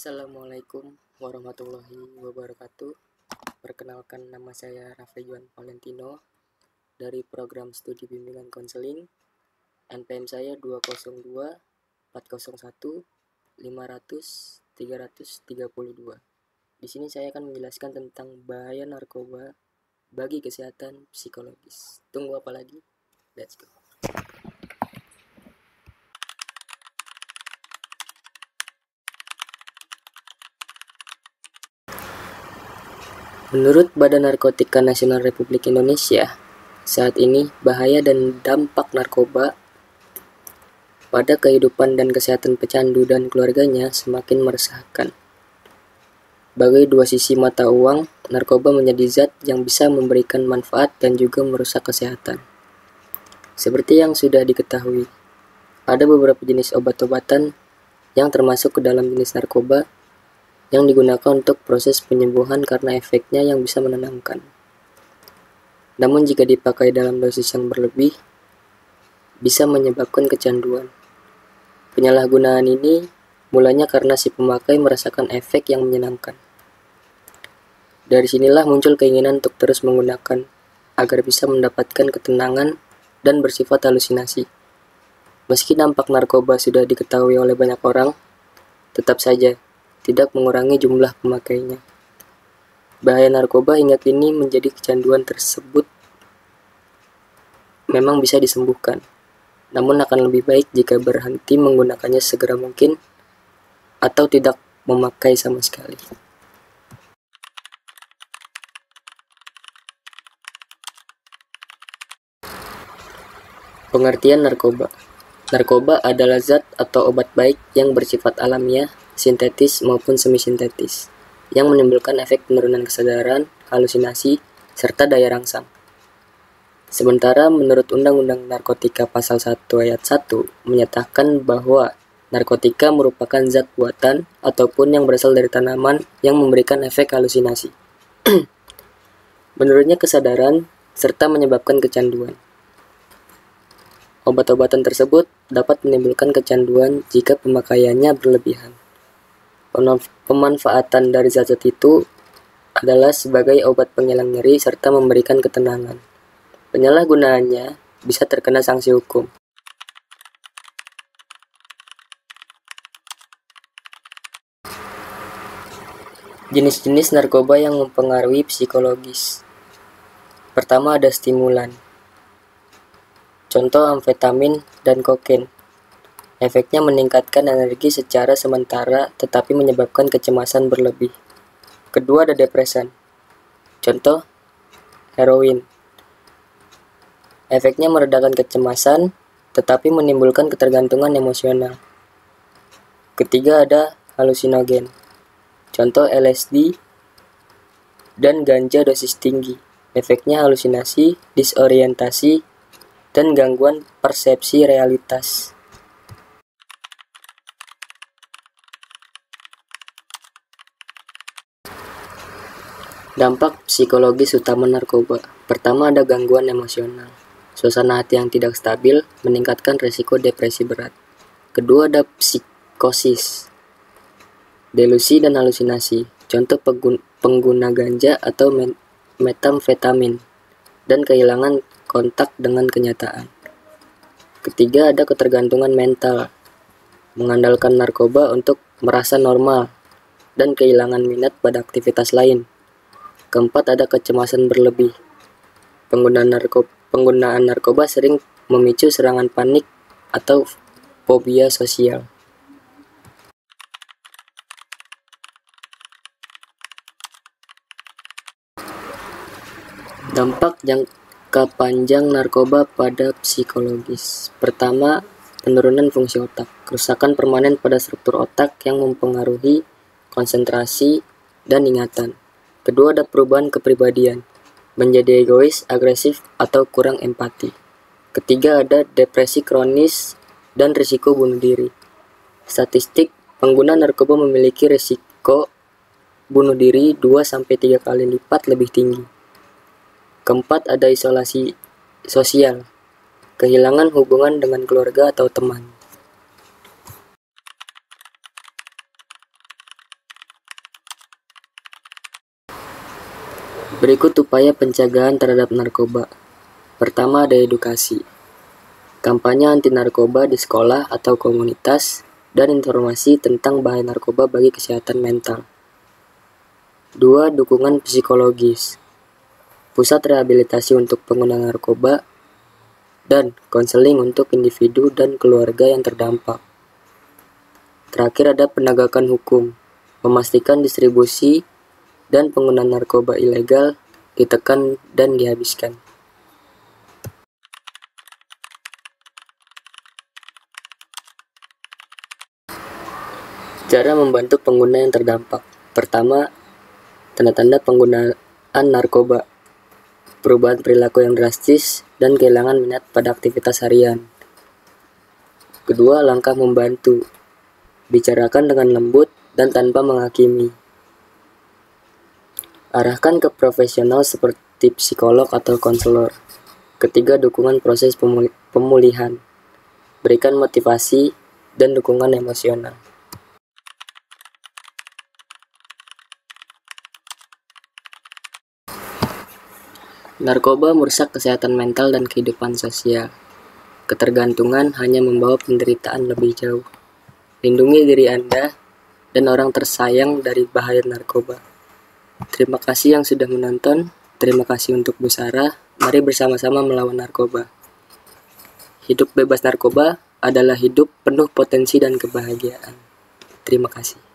Assalamualaikum warahmatullahi wabarakatuh. Perkenalkan, nama saya Raffi Juan Valentino dari program studi bimbingan konseling. NPM saya 202 401 500 332. Di sini saya akan menjelaskan tentang bahaya narkoba bagi kesehatan psikologis. Tunggu apa lagi? Let's go. Menurut Badan Narkotika Nasional Republik Indonesia, saat ini bahaya dan dampak narkoba pada kehidupan dan kesehatan pecandu dan keluarganya semakin meresahkan. Bagai dua sisi mata uang, narkoba menjadi zat yang bisa memberikan manfaat dan juga merusak kesehatan. Seperti yang sudah diketahui, ada beberapa jenis obat-obatan yang termasuk ke dalam jenis narkoba yang digunakan untuk proses penyembuhan karena efeknya yang bisa menenangkan. Namun jika dipakai dalam dosis yang berlebih, bisa menyebabkan kecanduan. Penyalahgunaan ini mulanya karena si pemakai merasakan efek yang menyenangkan. Dari sinilah muncul keinginan untuk terus menggunakan agar bisa mendapatkan ketenangan dan bersifat halusinasi. Meski dampak narkoba sudah diketahui oleh banyak orang, tetap saja tidak mengurangi jumlah pemakainya. Bahaya narkoba hingga kini menjadi kecanduan tersebut memang bisa disembuhkan, namun akan lebih baik jika berhenti menggunakannya segera mungkin atau tidak memakai sama sekali. Pengertian narkoba. Narkoba adalah zat atau obat baik yang bersifat alamiah, sintetis maupun semi-sintetis, yang menimbulkan efek penurunan kesadaran, halusinasi, serta daya rangsang. Sementara menurut Undang-Undang Narkotika Pasal 1 Ayat 1 menyatakan bahwa narkotika merupakan zat buatan ataupun yang berasal dari tanaman yang memberikan efek halusinasi. Menurunnya kesadaran serta menyebabkan kecanduan. Obat-obatan tersebut dapat menimbulkan kecanduan jika pemakaiannya berlebihan. Pemanfaatan dari zat-zat itu adalah sebagai obat penghilang nyeri serta memberikan ketenangan. Penyalahgunaannya bisa terkena sanksi hukum. Jenis-jenis narkoba yang mempengaruhi psikologis. Pertama ada stimulan. Contoh amfetamin dan kokain. Efeknya meningkatkan energi secara sementara tetapi menyebabkan kecemasan berlebih. Kedua ada depresan. Contoh heroin. Efeknya meredakan kecemasan tetapi menimbulkan ketergantungan emosional. Ketiga ada halusinogen. Contoh LSD dan ganja dosis tinggi. Efeknya halusinasi, disorientasi, dan gangguan persepsi realitas. Dampak psikologis utama narkoba. Pertama ada gangguan emosional. Suasana hati yang tidak stabil meningkatkan risiko depresi berat. Kedua ada psikosis, delusi dan halusinasi. Contoh pengguna ganja atau metamfetamin dan kehilangan kontak dengan kenyataan. Ketiga ada ketergantungan mental, mengandalkan narkoba untuk merasa normal dan kehilangan minat pada aktivitas lain. Keempat ada kecemasan berlebih. Penggunaan narkoba sering memicu serangan panik atau fobia sosial. Dampak jangka panjang narkoba pada psikologis. Pertama, penurunan fungsi otak. Kerusakan permanen pada struktur otak yang mempengaruhi konsentrasi dan ingatan. Kedua ada perubahan kepribadian, menjadi egois, agresif, atau kurang empati. Ketiga ada depresi kronis dan risiko bunuh diri. Statistik, pengguna narkoba memiliki risiko bunuh diri 2-3 kali lipat lebih tinggi. Keempat ada isolasi sosial, kehilangan hubungan dengan keluarga atau teman. Berikut upaya pencegahan terhadap narkoba. Pertama, ada edukasi. Kampanye anti narkoba di sekolah atau komunitas dan informasi tentang bahaya narkoba bagi kesehatan mental. 2. Dukungan psikologis. Pusat rehabilitasi untuk pengguna narkoba dan konseling untuk individu dan keluarga yang terdampak. Terakhir ada penegakan hukum, memastikan distribusi dan penggunaan narkoba ilegal ditekan dan dihabiskan. Cara membantu pengguna yang terdampak. Pertama, tanda-tanda penggunaan narkoba, perubahan perilaku yang drastis, dan kehilangan minat pada aktivitas harian. Kedua, langkah membantu. Bicarakan dengan lembut dan tanpa menghakimi. Arahkan ke profesional seperti psikolog atau konselor. Ketiga, dukungan proses pemulihan. Berikan motivasi dan dukungan emosional. Narkoba merusak kesehatan mental dan kehidupan sosial. Ketergantungan hanya membawa penderitaan lebih jauh. Lindungi diri Anda dan orang tersayang dari bahaya narkoba. Terima kasih yang sudah menonton. Terima kasih untuk Bu Sarah. Mari bersama-sama melawan narkoba. Hidup bebas narkoba adalah hidup penuh potensi dan kebahagiaan. Terima kasih.